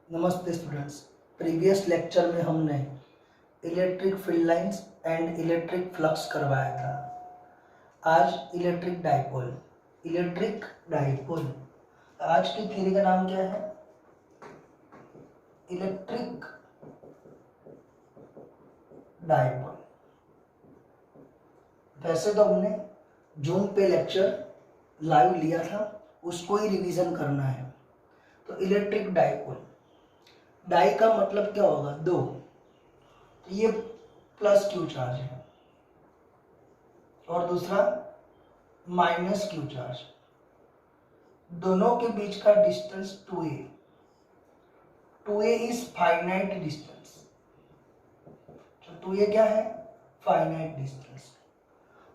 नमस्ते students. Previous lecture में हमने electric field lines and electric flux करवाया था। आज इलेक्ट्रिक डाइपोल। आज की थ्योरी का नाम क्या है? Electric dipole. वैसे तो हमने जूम पे लेक्चर लाइव लिया था, उसको ही रिवीजन करना है। तो इलेक्ट्रिक डाइपोल, डाई का मतलब क्या होगा? दो। तो ये प्लस क्यू चार्ज है और दूसरा माइनस क्यू चार्ज। दोनों के बीच का distance 2a। 2a is finite distance. तो 2a क्या है? Finite distance.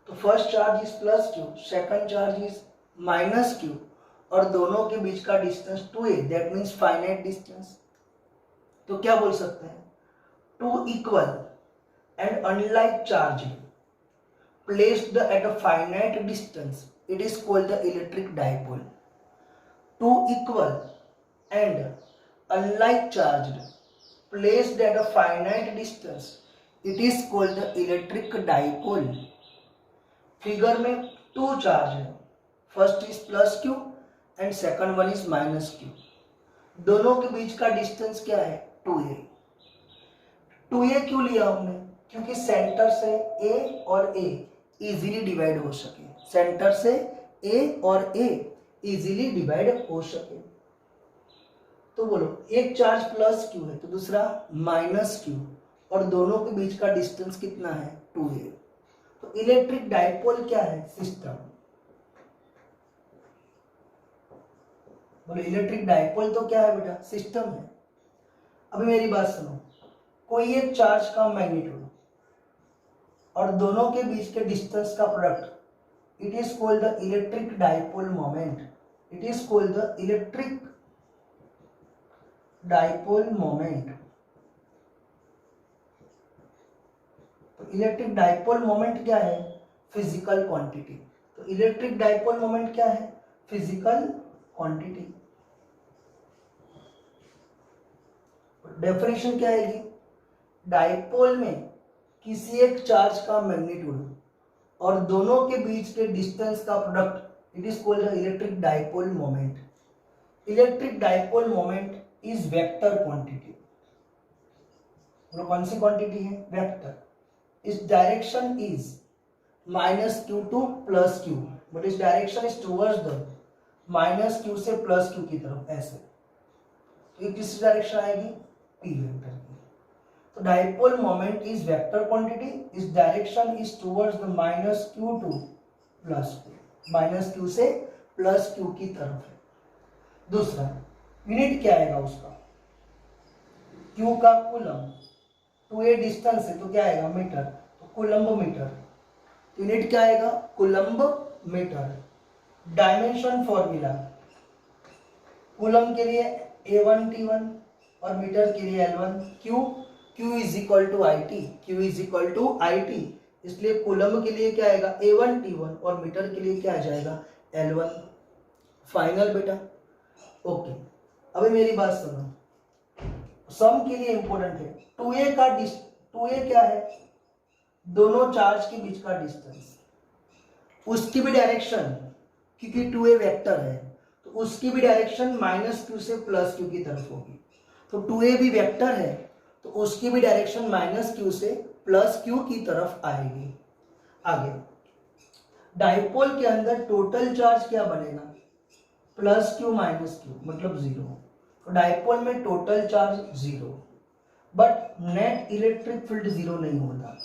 तो first charge is plus Q, second charge is minus Q और दोनों के बीच का distance 2a, that means finite distance. तो क्या बोल सकते हैं? Two equal and unlike charge placed at a finite distance, it is called the electric dipole. Two equal and unlike charged placed at a finite distance, it is called the electric dipole. Figure में to charge है, first is plus Q and second one is minus q. दोनों के बीच का distance क्या है? 2a। 2a क्यों लिया हमने? क्योंकि सेंटर से a और a इजीली डिवाइड हो सके। सेंटर से a और a इजीली डिवाइड हो सके। तो बोलो, एक चार्ज प्लस क्यू है तो दूसरा माइनस क्यू और दोनों के बीच का डिस्टेंस कितना है? 2a। तो इलेक्ट्रिक डाइपोल क्या है? सिस्टम। बोलो, इलेक्ट्रिक डाइपोल तो क्या है बेटा? सिस्टम है। अभी मेरी बात सुनो, कोई एक चार्ज का मैग्नीट्यूड और दोनों के बीच के डिस्टेंस का product, it is called the electric dipole moment. It is called the electric dipole moment. तो इलेक्ट्रिक डाइपोल मोमेंट क्या है? Physical quantity. तो इलेक्ट्रिक डाइपोल मोमेंट क्या है? Physical quantity. डेफिनेशन क्या आएगी? डाइपोल में किसी एक चार्ज का मैग्नीट्यूड और दोनों के बीच के डिस्टेंस का product, it is called the electric dipole moment. Electric dipole moment is vector quantity. कौन सी क्वांटिटी है? Vector. Its direction is minus Q to plus Q, but its direction is towards the minus Q से plus Q की तरफ, ऐसे। तो ये किस डायरेक्शन आएगी? पी वेक्टर की। तो dipole moment is vector quantity, its direction is towards the minus Q to plus Q. Minus Q से प्लस क्यू की तरफ है। दूसरा यूनिट क्या आएगा उसका? क्यू का कूलम। 2a डिस्टेंस है तो क्या आएगा? मीटर। तो कूलम्ब मीटर। यूनिट क्या आएगा? Coulomb metre. Dimension formula, coulomb के लिए A1T1 और मीटर के लिए L1। Q is equal to IT। Q is equal to IT, इसलिए कूलम के लिए क्या आएगा? A1T1 और मीटर के लिए क्या आ जाएगा? L1। फाइनल बेटा। ओके, अभी मेरी बात सुनो, सम के लिए इंपॉर्टेंट है। 2a क्या है? दोनों चार्ज के बीच का डिस्टेंस। उसकी भी डायरेक्शन, क्योंकि 2a वेक्टर है तो उसकी भी डायरेक्शन माइनस क्यू से प्लस क्यू की तरफ होगी। तो 2a भी वेक्टर है तो उसकी भी डायरेक्शन माइनस क्यू से प्लस क्यू की तरफ आएगी। आगे, डाइपोल के अंदर टोटल चार्ज क्या बनेगा? प्लस क्यू माइनस क्यू, मतलब जीरो। तो डाइपोल में total charge zero, but net electric field zero नहीं होता।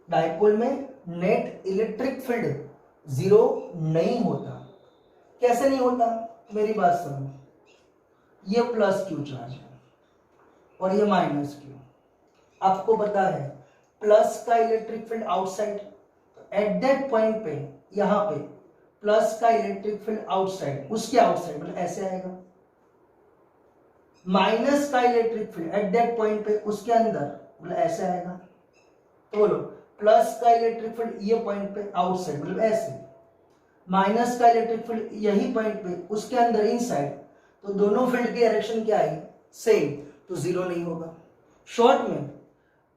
डाइपोल में नेट इलेक्ट्रिक फील्ड जीरो नहीं होता। कैसे नहीं होता? मेरी बात सुनो, ये प्लस क्यू चार्ज है और ये माइनस क्यू। आपको पता है प्लस का इलेक्ट्रिक फील्ड आउटसाइड, तो एट दैट पॉइंट पे, यहां पे प्लस का इलेक्ट्रिक फील्ड आउटसाइड, उसके आउटसाइड मतलब ऐसे आएगा। माइनस का electric field at that point पे, उसके अंदर, मतलब ऐसे आएगा। तो बोलो, प्लस का इलेक्ट्रिक फील्ड ये पॉइंट पे आउटसाइड, मतलब ऐसे। माइनस का इलेक्ट्रिक फील्ड यही पॉइंट पे, उसके अंदर इनसाइड। तो दोनों फील्ड की डायरेक्शन क्या आएगी? सेम, तो जीरो नहीं होगा। शॉर्ट में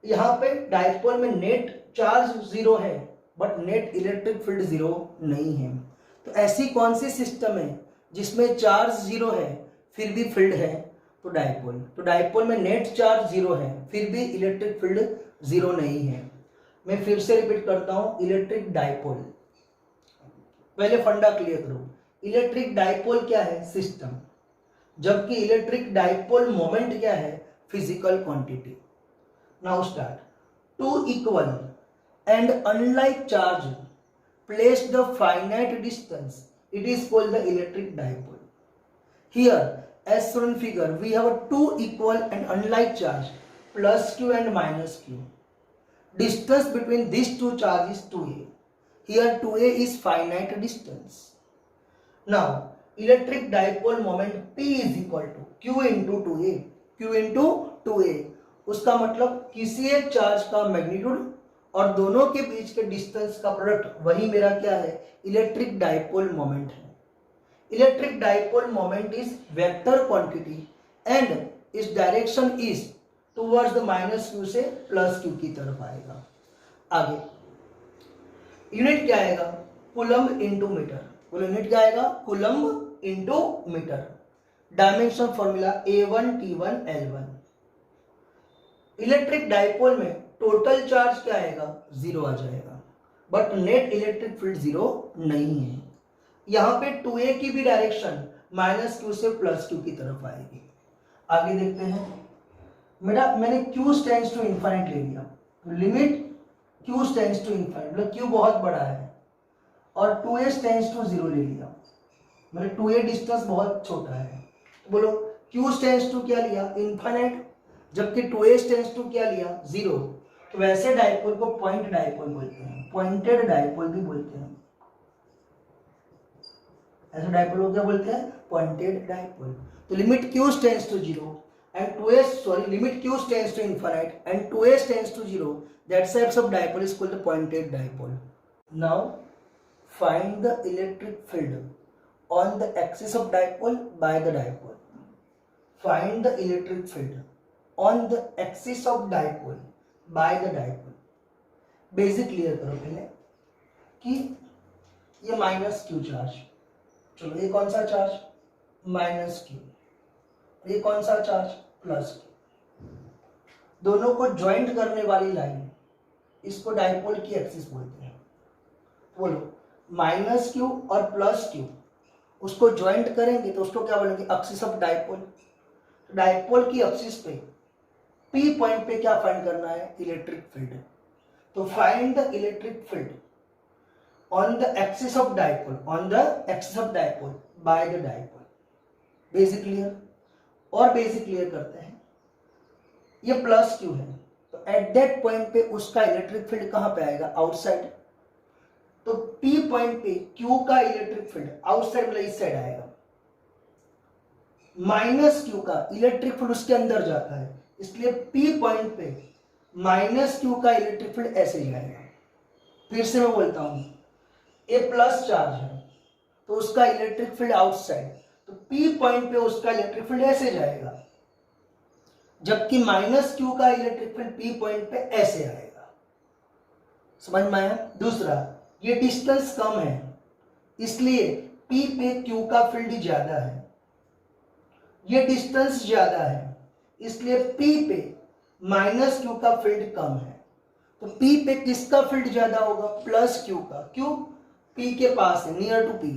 यहाँ पे डाइपोल में नेट चार्ज जीरो है but net electric field zero नहीं है। तो ऐसी कौन सी सिस्टम है जिसमें चार्ज जीरो है फिर भी फील्ड है? तो डाइपोल। तो डाइपोल में नेट चार्ज जीरो है फिर भी इलेक्ट्रिक फील्ड जीरो नहीं है। मैं फिर से रिपीट करता हूं, इलेक्ट्रिक डाइपोल, पहले फंडा क्लियर करो। इलेक्ट्रिक डाइपोल क्या है? सिस्टम, जबकि इलेक्ट्रिक डाइपोल मोमेंट क्या है? Physical quantity. Now start. Two equal and unlike charge placed the finite distance, it is called the electric dipole. Here as shown in figure we have a two equal and unlike charge plus q and minus q. Distance between these two charges is 2a. Here 2a is finite distance. Now electric dipole moment P is equal to q into 2a. q into 2a उसका मतलब किसी एक charge का magnitude और दोनों के बीच के distance का प्रोडक्ट, वही मेरा क्या है? इलेक्ट्रिक डाइपोल मोमेंट है। Electric dipole moment is vector quantity and its direction is towards the minus Q से प्लस क्यू की तरफ आएगा। आगे यूनिट क्या आएगा? Coulomb into metre. बोलो यूनिट क्या आएगा? Coulomb into metre. Dimension formula A1 T1 L1। Electric dipole में टोटल चार्ज क्या आएगा? जीरो आ जाएगा but net electric field zero नहीं है। यहाँ पे 2a की भी डायरेक्शन माइनस क्यू से प्लस क्यू की तरफ आएगी। आगे देखते हैं। मैंने q स्टेंड्स टू इनफाइनाइट ले लिया, तो limit q stands to infinite, मतलब q बहुत बड़ा है, और 2a स्टेंड्स टू जीरो ले लिया, मतलब 2a डिस्टेंस बहुत छोटा है। तो बोलो q स्टेंड्स टू क्या लिया? इनफाइनाइट, जबकि 2a स्टेंड्स टू क्या लिया? जीरो। तो वैसे डाइपोल को पॉइंट डाइपोल बोलते हैं, पॉइंटेड डाइपोल भी बोलते हैं। ऐसे डाइपोल को क्या बोलते हैं? Pointed dipole. तो limit q tends to zero and 2a limit q tends to infinite and 2a tends to zero, that types of dipole is called the pointed dipole. Now find the electric field on the axis of dipole by the dipole. Find the electric field on the axis of dipole by the dipole. Basic clear करो पहले कि ये minus q charge, चलो ये कौन सा charge? Minus Q. ये कौन सा चार्ज? Plus Q. दोनों को ज्वाइंट करने वाली लाइन, इसको डाइपोल की एक्सिस बोलते हैं। बोलो माइनस क्यू और प्लस क्यू, उसको ज्वाइंट करेंगे तो उसको क्या बोलेंगे? Axis of dipole. डाइपोल की एक्सिस पे P पॉइंट पे क्या फाइंड करना है? Electric field. तो find the electric field on the axis of dipole, on the axis of dipole by the dipole. Basic clear? और बेसिक क्लियर करते हैं। ये प्लस क्यू है, तो एट दैट पॉइंट पे उसका इलेक्ट्रिक फील्ड कहां पे आएगा? आउटसाइड। तो P पॉइंट पे Q का इलेक्ट्रिक फील्ड आउटसाइड मतलब इस साइड आएगा। माइनस क्यू का इलेक्ट्रिक फील्ड उसके अंदर जाता है, इसलिए P पॉइंट पे माइनस क्यू का इलेक्ट्रिक फील्ड ऐसे जाएगा। फिर से मैं बोलता हूं, ए प्लस चार्ज है तो उसका इलेक्ट्रिक फील्ड आउटसाइड, तो P पॉइंट पे उसका इलेक्ट्रिक फील्ड ऐसे जाएगा, जबकि माइनस क्यू का इलेक्ट्रिक फील्ड P पॉइंट पे ऐसे आएगा। समझ में आया? दूसरा, ये डिस्टेंस कम है इसलिए P पे Q का फील्ड ज्यादा है। ये डिस्टेंस ज्यादा है इसलिए P पे माइनस क्यू का फील्ड कम है। तो P पे किसका फील्ड ज्यादा होगा? प्लस क्यू का। क्यों? P के पास है, near to P।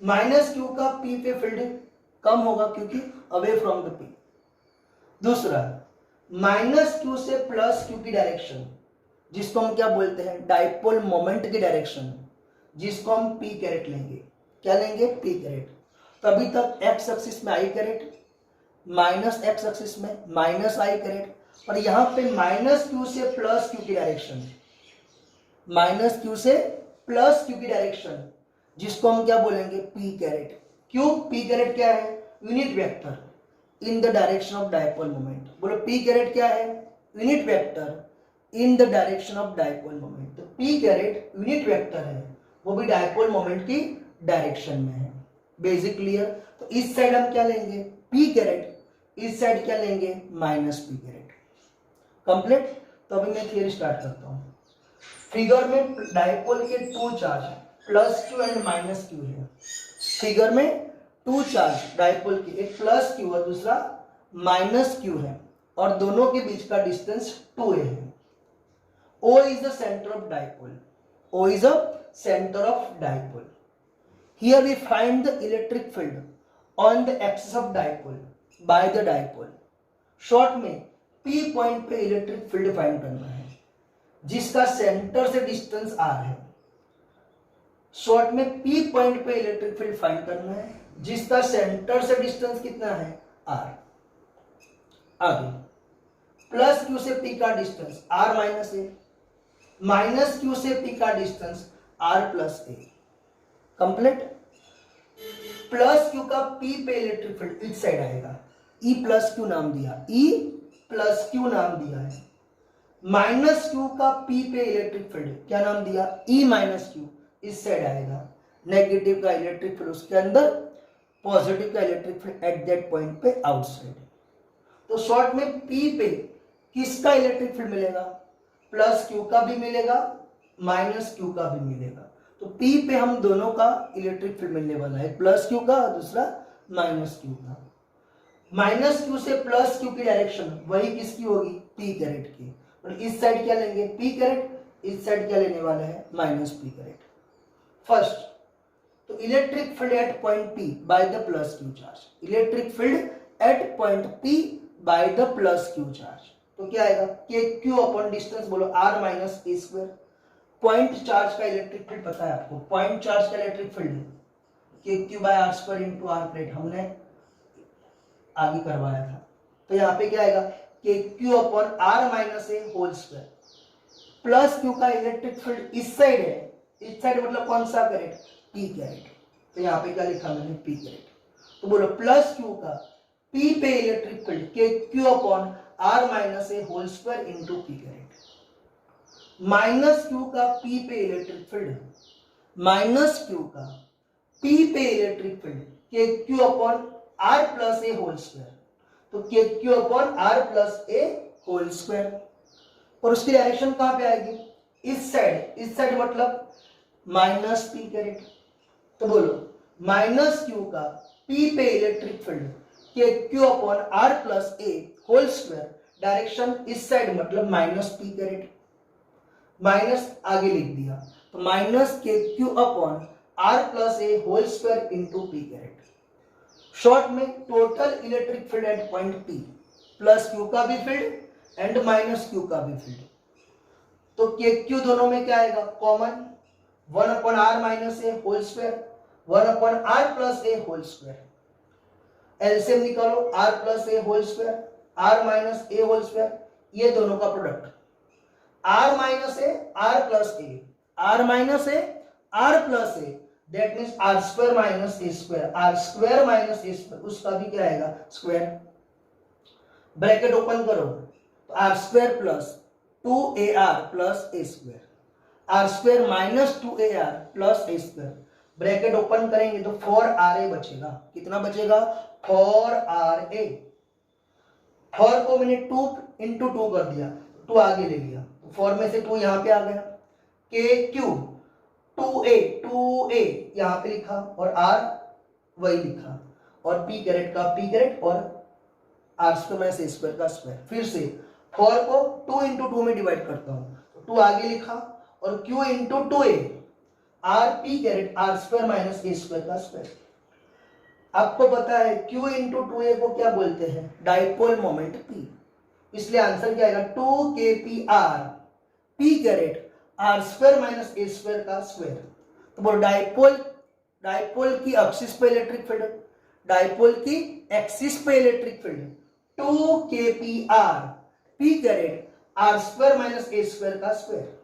Minus Q का P पे फील्ड कम होगा क्योंकि अवे फ्रॉम द P। दूसरा, माइनस क्यू से प्लस क्यू की डायरेक्शन, जिसको हम क्या बोलते हैं? डाइपोल मोमेंट की डायरेक्शन, जिसको हम P कैरेट लेंगे। क्या लेंगे? P caret. तो अभी तक एक्स एक्सिस में i caret, minus x axis में माइनस आई कैरेट, और यहां पे माइनस क्यू से प्लस क्यू की डायरेक्शन, माइनस क्यू से प्लस क्यू की डायरेक्शन, जिसको हम क्या बोलेंगे? P caret. क्यों? P कैरेट क्या है? Unit vector in the direction of dipole moment. बोलो P कैरेट क्या है? Unit vector in the direction of dipole moment. तो P कैरेट यूनिट वेक्टर है, वो भी डाइपोल मोमेंट की डायरेक्शन में है। Basic clear? तो इस साइड हम क्या लेंगे? P कैरेट, इस साइड क्या लेंगे माइनस पी कैरेट। कंप्लीट। तो अभी मैं थियरी स्टार्ट करता हूँ। फिगर में डाइपोल के 2 charge plus Q and minus Q है। फिगर में 2 चार्ज डाइपोल के, एक प्लस क्यू और दूसरा माइनस क्यू है, और दोनों के बीच का डिस्टेंस 2a है। O is the center of dipole. O is the center of dipole. Here we find the electric field on the axis of dipole by the dipole. Short में P point पे electric field find करना है जिसका centre से distance r है। Short में P point पे electric field find करना है जिसका सेंटर से डिस्टेंस कितना है r। आगे प्लस क्यू से P का डिस्टेंस r माइनस ए, माइनस क्यू से P का डिस्टेंस r प्लस ए। कंप्लीट। प्लस क्यू का P पे इलेक्ट्रिक फील्ड इस साइड आएगा, E प्लस क्यू नाम दिया, E प्लस क्यू नाम दिया है। माइनस क्यू का P पे इलेक्ट्रिक फील्ड क्या नाम दिया, E माइनस क्यू इस साइड आएगा। नेगेटिव का इलेक्ट्रिक फील्ड उसके अंदर, पॉजिटिव का electric field at that point पे आउटसाइड। तो शॉर्ट में P पे किसका इलेक्ट्रिक फील्ड मिलेगा, प्लस क्यू का भी मिलेगा माइनस क्यू का भी मिलेगा। तो P पे हम दोनों का इलेक्ट्रिक फील्ड मिलने वाला है, प्लस क्यू का और दूसरा माइनस क्यू का। माइनस क्यू से प्लस क्यू की डायरेक्शन वही किसकी होगी, P कैरेट की। और इस साइड क्या लेंगे P कैरेट, इस साइड क्या लेने वाला है माइनस P कैरेट। फर्स्ट तो electric field at point P by the plus q charge. Electric field at point P by the plus q charge. तो क्या आएगा के क्यू अपॉन डिस्टेंस बोलो r minus a square. Point charge का electric field पता है आपको, point charge का electric field के q by r square into r plate, हमने आगे करवाया था। तो यहाँ पे क्या आएगा k Q upon r minus a whole square. Plus Q का इलेक्ट्रिक फील्ड इस साइड है, इस साइड मतलब कौन सा कैरेट, पी कैरेट। तो यहाँ पे क्या लिखा मैंने पी कैरेट। तो बोलो प्लस क्यू का P पे इलेक्ट्रिक फील्ड के Q upon r minus a whole square into P caret. Minus Q का P पे इलेक्ट्रिक फील्ड, माइनस क्यू का P पे इलेक्ट्रिक फील्ड के Q upon are plus A whole square. तो k Q upon are plus A whole square. और उसकी direction कहां पे आएगी, इस साइड। इस साइड मतलब माइनस पी कैरेट। तो बोलो माइनस क्यू का P पे इलेक्ट्रिक फील्ड के Q upon are plus A whole square, direction इस साइड मतलब माइनस पी कैरेट। माइनस आगे लिख दिया, तो माइनस के Q upon are plus A whole square into P caret. Short में total electric field at point P, plus Q का भी फील्ड एंड माइनस क्यू का भी फील्ड। तो के क्यू दोनों में क्या आएगा common, 1 upon r minus a whole square, 1 upon are plus A whole square. LCM निकालो, r plus A whole square, r minus a whole square, ये दोनों का product. r minus a r plus a, r minus a r plus a, that means r square minus a square, r square minus a square, उसका भी क्या आएगा square. Bracket open करो, तो r square plus 2ar plus ए square, r square minus 2ar plus ए square. Bracket open करेंगे तो 4ra बचेगा। कितना बचेगा 4ra। 4 को मैंने 2 इंटू 2 कर दिया, 2 आगे ले लिया, तो 4 में से 2 यहाँ पे आ गया। के क्यू 2a यहाँ पे लिखा और r वही लिखा, और पी कैरेट का पी कैरेट और r square minus a square का स्क्वायर। फिर से 4 को 2 इंटू 2 में डिवाइड करता हूँ, तो 2 आगे लिखा और q into 2a, r P caret r square minus a square का स्क्वायर। आपको पता है q इंटू 2a को क्या बोलते हैं, डाइपोल मोमेंट P, इसलिए आंसर क्या आएगा 2kpr p caret r square minus a square का स्क्वायर। तो बोलो डाइपोल की एक्सिस पे इलेक्ट्रिक फील्ड, डाइपोल की एक्सिस पे electric field 2kpr p caret r square minus a square का स्क्वायर।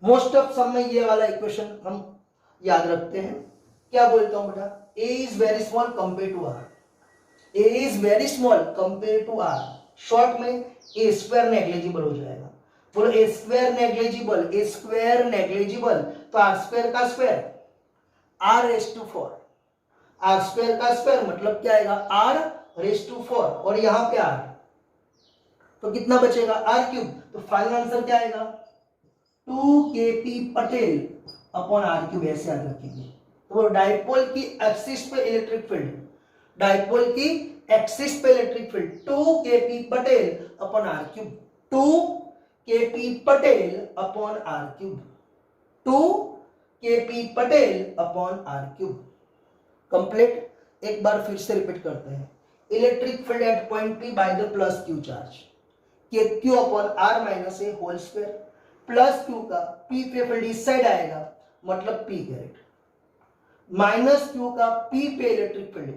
मोस्ट ऑफ सम में ये वाला इक्वेशन हम याद रखते हैं। क्या बोलता हूं बेटा, a is very small compare to r, a is very small compare to r। Short में a स्क्वायर नेग्लिजिबल हो जाएगा। बोलो a square negligible, a square negligible, तो r स्क्वायर का square r raise to 4। R square का square मतलब क्या आएगा r⁴ और यहां पे r, तो कितना बचेगा r³ तो फाइनल आंसर क्या आएगा 2kp पटेल अपॉन r³। ऐसे याद रखिए। तो डाइपोल की एक्सिस पे इलेक्ट्रिक फील्ड, डाइपोल की एक्सिस पे इलेक्ट्रिक फील्ड 2kp पटेल अपॉन r³, 2kp पटेल अपॉन r³, 2kp पटेल अपॉन r³। कंप्लीट। एक बार फिर से रिपीट करते हैं। Electric field at point P by the plus q charge q upon r minus a whole square, plus q का p पे फील्ड इस साइड आएगा मतलब p कैरेट, माइनस q का p पे electric field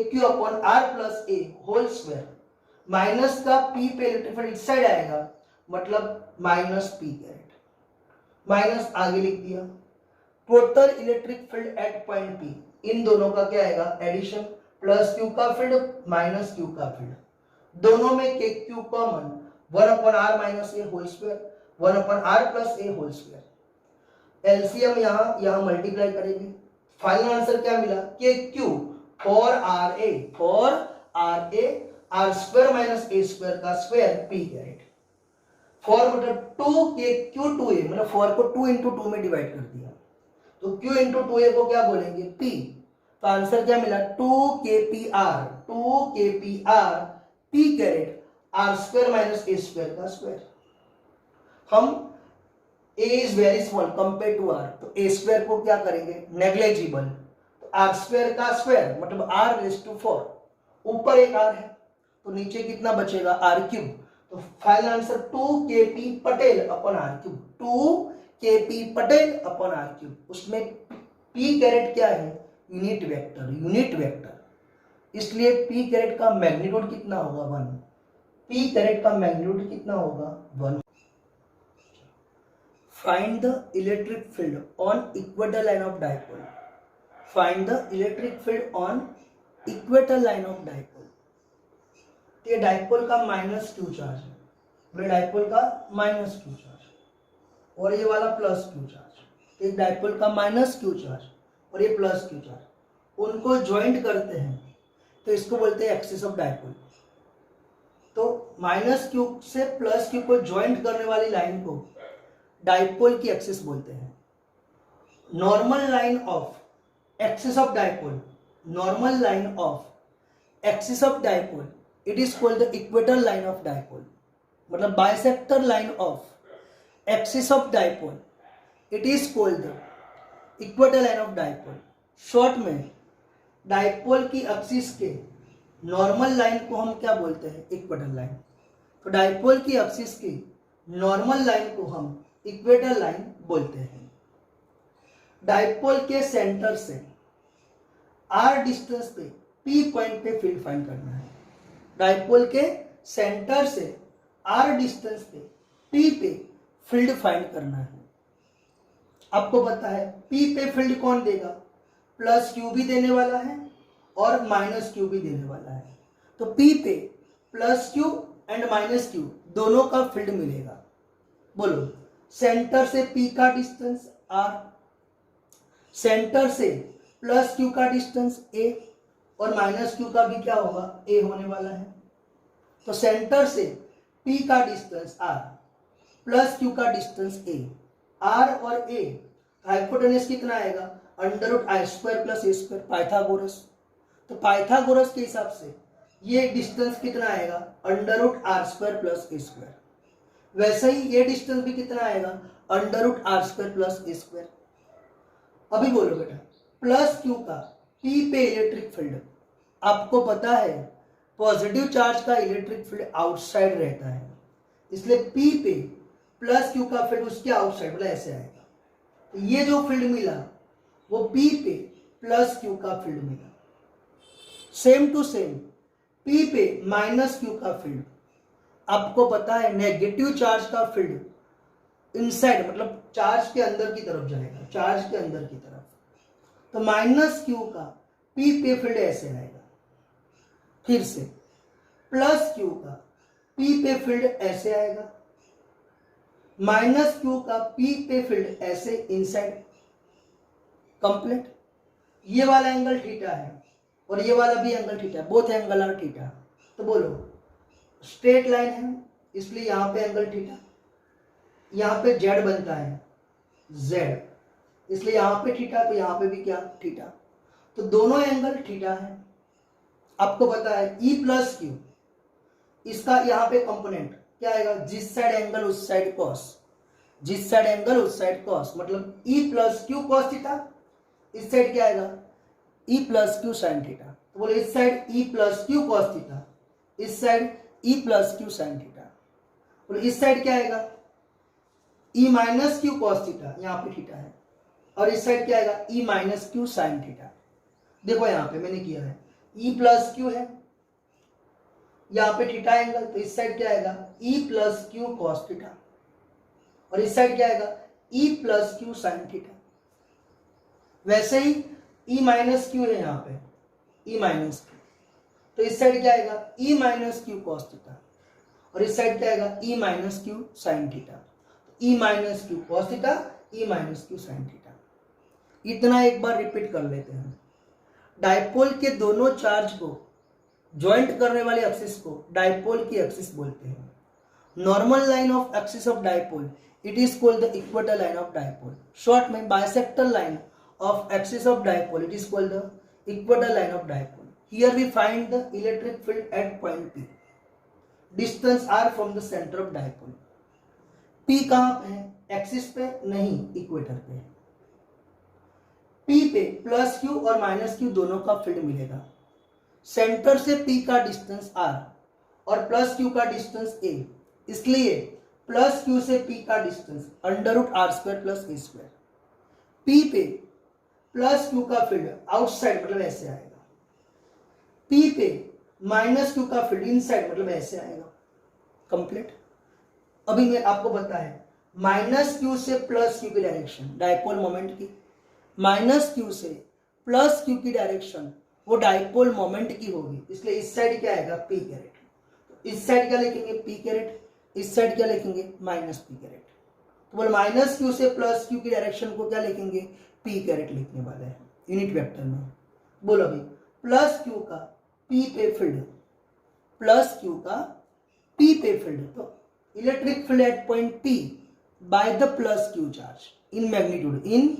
q upon r plus ए whole square, minus का p पे electric field इस साइड आएगा मतलब माइनस p कैरेट, माइनस आगे लिख दिया। Total electric field at point P, इन दोनों का क्या आएगा एडिशन, प्लस q का फील्ड माइनस q का फील्ड, दोनों में q common, 1 upon r minus a whole square, 1 upon r plus A whole square. LCM यहां मल्टीप्लाई करेंगे, फाइनल आंसर क्या मिला q for r square minus a square का square p carat. For मतलब 2kq2a मतलब for को 2 into 2 में divide कर दिया, तो q इंटू 2a को क्या बोलेंगे p, तो आंसर क्या मिला 2kpr p caret r square minus a square का स्क्वायर। हम a is very small compare to r, तो a स्क्वायर को क्या करेंगे नेग्लिजिबल, तो r स्क्वायर का स्क्वायर मतलब r⁴, ऊपर एक r है तो नीचे कितना बचेगा r³, तो फाइनल आंसर 2kp पटेल अपॉन r³, 2kp पटेल अपॉन r³। उसमें p कैरेट क्या है यूनिट वेक्टर, इसलिए p कैरेट का मैग्नीट्यूड कितना होगा 1, p कैरेट का मैग्नीट्यूड कितना होगा 1। Find the electric field on equator line of dipole, find the electric field on equator line of dipole. ये डाइपोल का माइनस q चार्ज है, बोले डाइपोल का माइनस q चार्ज और ये वाला प्लस q चार्ज, एक डाइपोल का माइनस q चार्ज और ये प्लस q चार्ज, उनको ज्वाइंट करते हैं तो इसको बोलते हैं एक्सिस ऑफ डाइपोल। तो माइनस q से प्लस q को ज्वाइंट करने वाली लाइन को डाइपोल की एक्सिस बोलते हैं। Normal line of axis of dipole, normal line of axis of dipole, it is called the equator line of dipole, मतलब bisector line of axis of dipole, it is called the equator line of dipole. Short में dipole की axis के normal line को हम क्या बोलते हैं equator line, तो डाइपोल की एक्सिस की नॉर्मल लाइन को हम इक्वेटर लाइन बोलते हैं। डाइपोल के सेंटर से r डिस्टेंस पे p पॉइंट पे फील्ड फाइंड करना है। डाइपोल के सेंटर से r डिस्टेंस पे p पे फील्ड फाइंड करना है। आपको पता है p पे फील्ड कौन देगा, प्लस q भी देने वाला है और माइनस q भी देने वाला है, तो p पे plus q and minus q दोनों का फील्ड मिलेगा। बोलो सेंटर से p का डिस्टेंस r, सेंटर से प्लस q का डिस्टेंस a और माइनस q का भी क्या होगा a होने वाला है। तो सेंटर से p का डिस्टेंस r प्लस q का डिस्टेंस a, r और a हाइपोटेनस कितना आएगा √i² प्लस a² पाइथागोरस। तो पाइथागोरस के हिसाब से ये डिस्टेंस कितना आएगा √r² प्लस a²। वैसे ही ये डिस्टेंस भी कितना आएगा √r² प्लस a²। अभी बोलो बेटा प्लस q का p पे इलेक्ट्रिक फील्ड, आपको पता है पॉजिटिव चार्ज का इलेक्ट्रिक फील्ड आउटसाइड रहता है, इसलिए p पे प्लस q का फील्ड उसके आउटसाइड मतलब ऐसे आएगा। तो ये जो फील्ड मिला वो p पे प्लस q का फील्ड मिला। सेम टू सेम p पे माइनस q का फील्ड, आपको पता है नेगेटिव चार्ज का फील्ड इनसाइड मतलब चार्ज के अंदर की तरफ जाएगा, चार्ज के अंदर की तरफ, तो माइनस q का p पे फील्ड ऐसे आएगा। फिर से प्लस q का p पे फील्ड ऐसे आएगा, माइनस q का p पे फील्ड ऐसे इनसाइड। कंप्लीट। ये वाला एंगल थीटा है और ये वाला भी एंगल थीटा है, बोथ एंगल आर थीटा। तो बोलो स्ट्रेट लाइन है इसलिए यहाँ पे एंगल थीटा, यहाँ पे जेड बनता है जेड, इसलिए यहाँ पे थीटा, तो यहाँ पे भी क्या थीटा, तो दोनों एंगल थीटा है। आपको पता है E प्लस क्यू, इसका यहाँ पे कंपोनेंट क्या आएगा, जिस साइड एंगल उस साइड कॉस, जिस साइड एंगल उस साइड कॉस, मतलब E plus q cos theta, इस साइड क्या आएगा E plus q sine theta. तो बोले इस side E plus q cos theta, इस side E plus q sine theta. बोले इस साइड क्या आएगा E minus q cos theta, यहाँ पे थीटा है, और इस साइड क्या आएगा E minus q sine theta. देखो यहाँ पे मैंने किया है E प्लस क्यू है, यहाँ पे थीटा एंगल, तो इस साइड क्या आएगा E plus q cos theta, और इस साइड क्या आएगा E plus q sine theta. वैसे ही E माइनस क्यू है यहाँ पे, E माइनस क्यू, तो इस साइड क्या आएगा E minus q cos theta, और इस साइड क्या आएगा E minus q sine theta. E minus q cos theta, E minus q sine theta. इतना एक बार रिपीट कर लेते हैं। डायपोल के दोनों चार्ज को ज्वाइंट करने वाले एक्सिस को डायपोल की एक्सिस बोलते हैं। Normal line of axis of dipole it is called the equator line of dipole. Short में bisector line of axis of dipole it is called the equator line of dipole. Here we find the electric field at point P, distance r from the centre of dipole. P कहाँ पे है, axis पे नहीं, equator पे है। P पे plus q और minus q दोनों का फील्ड मिलेगा। सेंटर से P का डिस्टेंस r और प्लस क्यू का डिस्टेंस a, इसलिए प्लस क्यू से P का distance under root r square plus ए स्क्वायर। P पे प्लस क्यू का फील्ड आउटसाइड मतलब ऐसे आएगा, P पे माइनस क्यू का फील्ड इनसाइड मतलब ऐसे आएगा। कंप्लीट। अभी मैं आपको पता है माइनस क्यू से प्लस क्यू की डायरेक्शन डायपोल मोमेंट की, माइनस क्यू से प्लस क्यू की डायरेक्शन वो डायपोल मोमेंट की होगी, इसलिए इस साइड क्या आएगा P कैरेट, तो इस साइड क्या लिखेंगे P कैरेट, इस साइड क्या लिखेंगे माइनस P कैरेट। तो बोल माइनस क्यू से प्लस क्यू की डायरेक्शन को क्या लिखेंगे P कैरेट लिखने वाले हैं यूनिट वेक्टर में। बोलो अभी प्लस क्यू का P पे फील्ड, प्लस क्यू का P पे फील्ड, तो electric field at point P by the plus q charge in magnitude, in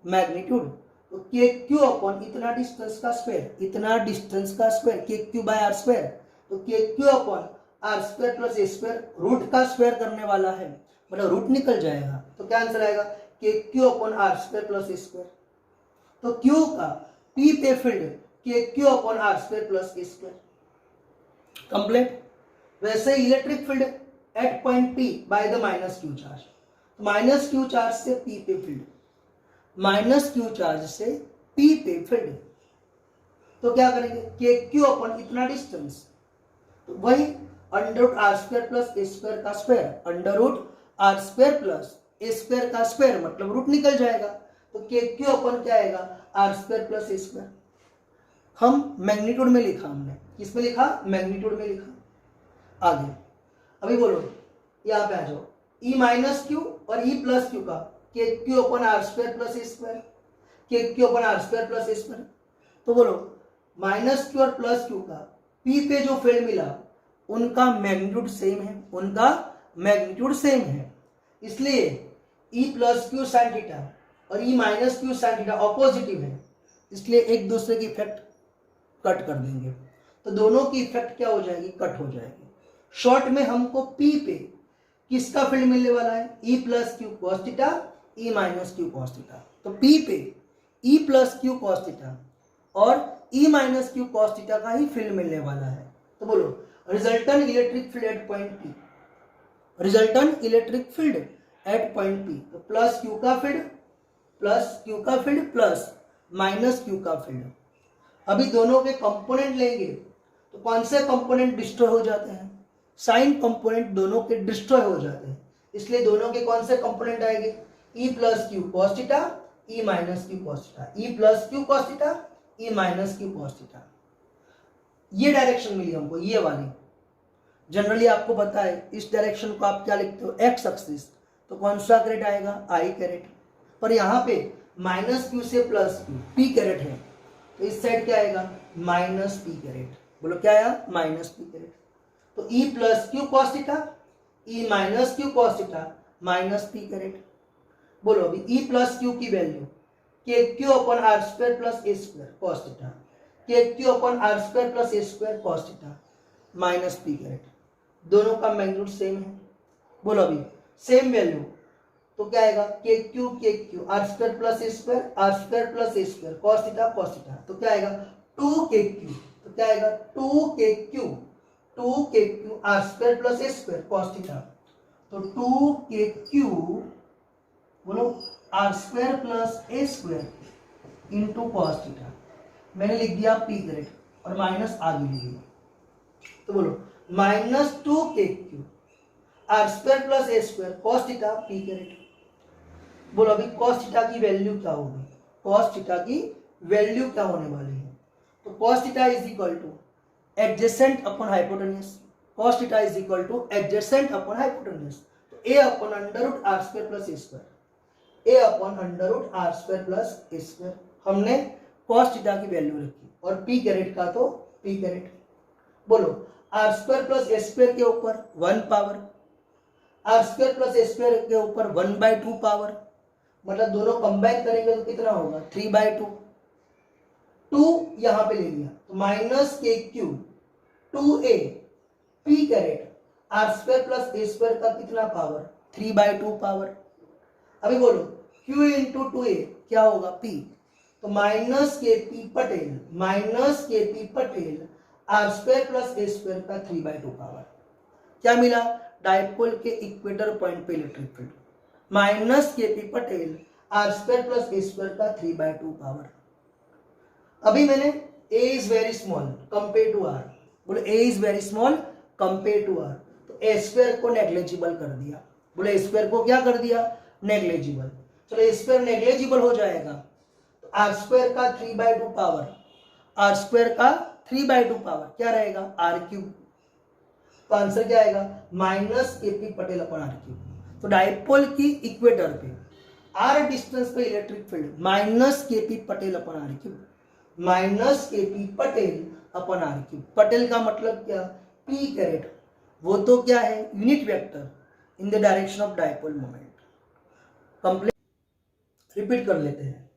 magnitude, तो के क्यू अपॉन इतना डिस्टेंस का स्क्वायर, इतना डिस्टेंस का square, k q by r square, तो k Q upon r square plus ए square, root का square करने वाला है मतलब रूट निकल जाएगा, तो क्या आंसर आएगा k Q upon r square plus ए स्क्वायर। तो क्यू का पी पे फील्ड के Q upon r square plus ए स्क्वायर। कंप्लीट। वैसे electric field at point P by the minus q charge, minus q charge से P पे field, minus q charge से P पे field, तो क्या करेंगे के क्यू अपॉन इतना डिस्टेंस, तो वही under root r square plus ए स्क्वायर का square, under root r square plus ए स्क्वायर का स्क्वायर मतलब रूट निकल जाएगा, तो के क्यू अपॉन क्या आएगा आर स्क्वायर प्लस ए स्क्वायर। हम मैग्नीट्यूड में लिखा, हमने किसमें लिखा मैग्नीट्यूड में लिखा। आगे अभी बोलो यहाँ पे आ जाओ, E माइनस क्यू और E प्लस क्यू का k Q upon r square plus ए square, k Q upon r square plus ए स्क्वायर। तो बोलो माइनस क्यू और प्लस क्यू का P पे जो फील्ड मिला उनका मैग्नीट्यूड सेम है, उनका मैग्नीट्यूड सेम है, इसलिए E plus q sine theta और E minus q sine theta opposite है, इसलिए एक दूसरे की इफेक्ट कट कर देंगे, तो दोनों की इफेक्ट क्या हो जाएगी कट हो जाएगी। शॉर्ट में हमको P पे किसका फील्ड मिलने वाला है E plus q cos theta, E minus q cos theta, तो P पे E plus q cos theta और E minus q cos theta का ही फील्ड मिलने वाला है। तो बोलो resultant electric field at point P, resultant electric field at point P, तो प्लस क्यू का फील्ड प्लस माइनस क्यू का फील्ड। अभी दोनों के कंपोनेंट लेंगे तो कौन से कंपोनेंट डिस्ट्रॉय हो जाते हैं, साइन कंपोनेंट दोनों के डिस्ट्रॉय हो जाते हैं, इसलिए दोनों के कौन से कंपोनेंट आएंगे E plus q cos theta, E minus q cos theta, E plus q cos theta, E minus q cos theta. ये डायरेक्शन मिली हमको, ये वाली। जनरली आपको पता है इस डायरेक्शन को आप क्या लिखते हो एक्स एक्सिस, तो कौन सा कैरेट आएगा आई कैरेट, पर यहाँ पे माइनस क्यू से प्लस क्यू, पी कैरेट है तो इस साइड क्या आएगा माइनस पी कैरेट। बोलो क्या आया माइनस पी कैरेट। तो E plus q cos theta, E minus q cos theta minus P caret. बोलो अभी ई प्लस क्यू की value k q upon r square plus ए square cos theta, k q upon r square plus ए square cos theta minus P caret. दोनों का magnitude same है। बोलो अभी same value तो क्या आएगा k q r square plus ए square cos theta तो क्या आएगा 2 तो क्या आएगा 2 आर स्क्वायर प्लस ए स्क्वायर कॉस थीटा। तो 2 बोलो आर स्क्वायर प्लस ए स्क्वायर इंटू कॉस थीटा। मैंने लिख दिया पी कैरेट और माइनस आगे लिख दिया। तो बोलो माइनस 2 आर स्क्वायर प्लस ए square cos theta P caret. बोलो अभी कॉस थीटा की वैल्यू क्या होगी, कॉस थीटा की वैल्यू क्या होने वाली है। तो cos theta is equal to adjacent upon hypotenuse, cos theta is equal to adjacent upon hypotenuse. तो a upon under root r square plus A square, a upon under root r square plus A square. हमने cos theta की value रखी और P caret का तो p caret. बोलो r square plus ए square के ऊपर 1 पावर, आर स्क्वायर प्लस ए square के ऊपर 1/2 पावर, मतलब दोनों कंबाइन करेंगे तो कितना होगा 3/2। 2 यहां पे ले लिया तो माइनस के q 2a P caret r square plus ए स्क्वायर का कितना पावर 3/2 पावर। अभी बोलो q इंटू 2a क्या होगा p, तो माइनस के पी पटेल are square plus A square का 3/2 पावर। क्या मिला डायपोल के इक्वेटर पॉइंट पे इलेक्ट्रिक फील्ड माइनस के पी पटेल are square plus A square का 3/2 पावर। अभी मैंने a is very small compare to r, बोले a is very small compare to r, तो a स्क्वायर को नेग्लिजिबल कर दिया। बोले a स्क्वायर को क्या कर दिया नेग्लिजिबल। चलो a स्क्वायर नेग्लिजिबल हो जाएगा तो r स्क्वायर का 3/2 पावर, r स्क्वायर का 3/2 पावर क्या रहेगा r क्यूब। तो आंसर क्या आएगा माइनस के पी पटेल अपॉन आर क्यूब। तो डायपोल की इक्वेटर पे r डिस्टेंस पे इलेक्ट्रिक फील्ड माइनस के पी पटेल अपॉन आर क्यूब, माइनस के पी पटेल अपॉन आर क्यूब। पटेल का मतलब क्या पी कैरेट, वो तो क्या है unit vector in the direction of dipole moment. Complete repeat कर लेते हैं।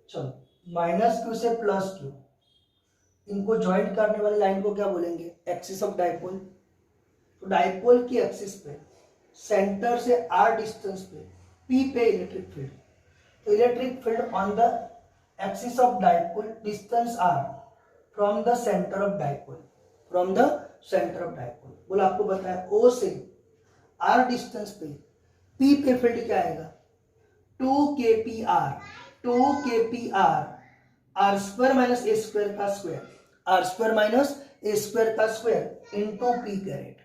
चलो माइनस क्यू से प्लस क्यू, इनको ज्वाइंट करने वाली लाइन को क्या बोलेंगे एक्सिस ऑफ डायपोल। तो डायपोल की एक्सिस पे सेंटर से r डिस्टेंस पे p पे इलेक्ट्रिक फील्ड, तो electric field on the axis of dipole distance r from the centre of dipole, from the centre of dipole. बोला आपको बताया o से r डिस्टेंस पे p पे फील्ड क्या आएगा 2kpr, 2kpr r square minus a square का square, r square minus a square का स्क्वायर इनटू p कैरेट।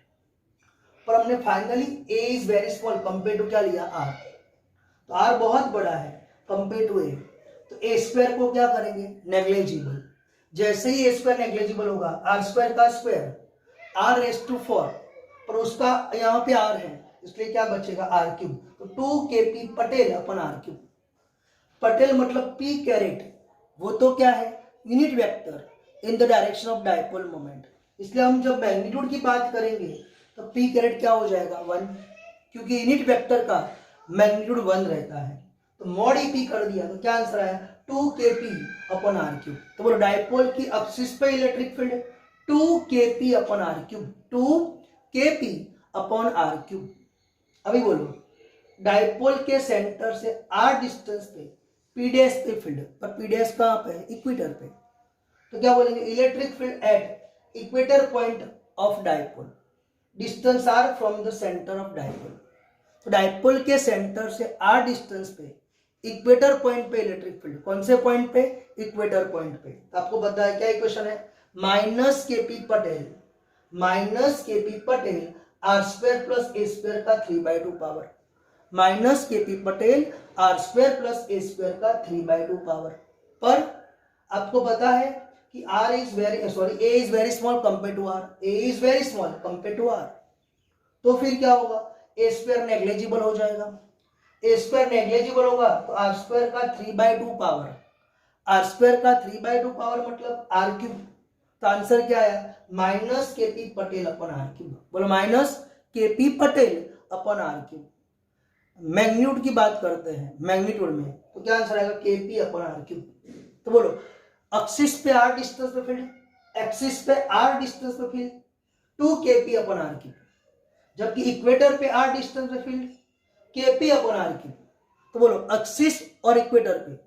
पर हमने finally a is very small compare to क्या लिया r, तो r बहुत बड़ा है कंपेयर टू a, तो a स्क्वायर को क्या करेंगे नेग्लिजिबल। जैसे ही a स्क्वायर नेग्लिजिबल होगा r स्क्वायर का स्क्वायर r रेज़ टू 4, पर उसका यहाँ पे r है इसलिए क्या बचेगा r क्यूब। तो 2kp पटेल अपन r क्यूब। पटेल मतलब p कैरेट, वो तो क्या है unit vector in the direction of dipole moment, इसलिए हम जब मैग्नीट्यूड की बात करेंगे तो p कैरेट क्या हो जाएगा 1, क्योंकि यूनिट वेक्टर का मैग्नीट्यूड 1 रहता है। तो मॉड ई कर दिया तो क्या आंसर आया 2kp अपॉन आर क्यूब। तो बोलो डायपोल की एक्सिस पे electric field 2kp upon r cube, 2kp upon r cube. अभी बोलो डायपोल के सेंटर से r डिस्टेंस पे p डैश पे फील्ड, पर p डैश कहाँ पे है इक्वेटर पे, तो क्या बोलेंगे electric field at equator point of dipole, distance r from the centre of dipole. तो डायपोल के सेंटर से r डिस्टेंस पे इक्वेटर पॉइंट पे इलेक्ट्रिक फील्ड, कौन से पॉइंट पे इक्वेटर पॉइंट पे। तो आपको पता है क्या इक्वेशन है माइनस के पी पटेल are square plus A square का 3/2 पावर, माइनस के पी पटेल are square plus A square का 3/2 पावर। पर आपको पता है कि r is very sorry a is very small compare to r, a is very small compare to r, तो फिर क्या होगा a स्क्वायर नेग्लिजिबल हो जाएगा। ए स्क्वायर नेग्लेजिबल होगा तो आर स्क्वायर का 3/2 पावर, आर स्क्वायर का 3/2 पावर मतलब आर क्यूब। तो आंसर क्या आया, माइनस के पी पटेल अपन आर क्यूब। बोलो माइनस के पी पटेल अपन आर क्यूब। मैग्नीट्यूड की बात करते हैं, मैग्नीट्यूड में तो क्या आंसर आएगा, के पी अपन आर क्यूब। तो बोलो एक्सिस पे आर डिस्टेंस पे फील्ड, एक्सिस पे आर डिस्टेंस पे फील्ड 2 के पी अपन आर क्यूब, जबकि इक्वेटर पे आर डिस्टेंस पे फील्ड के पी अपन आर क्यूब। तो बोलो एक्सिस और इक्वेटर पे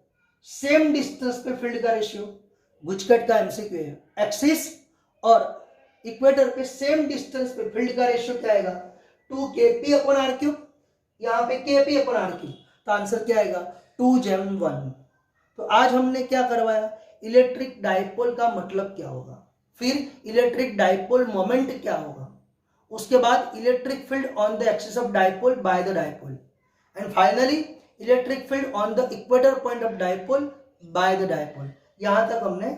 सेम डिस्टेंस पे फील्ड का रेशियो, गुजकट का एमसीक्यू है, एक्सिस और इक्वेटर पे सेम डिस्टेंस पे फील्ड का रेशियो क्या आएगा, 2 के पी अपन आर क्यूब, यहाँ पे के पी अपन आर क्यूब। तो आंसर क्या आएगा, 2/1। तो आज हमने क्या करवाया, इलेक्ट्रिक डाइपोल का मतलब क्या होगा, फिर इलेक्ट्रिक डाइपोल मोमेंट क्या होगा, उसके बाद electric field on the axis of dipole by the dipole, and finally electric field on the equator point of dipole by the dipole. यहां तक हमने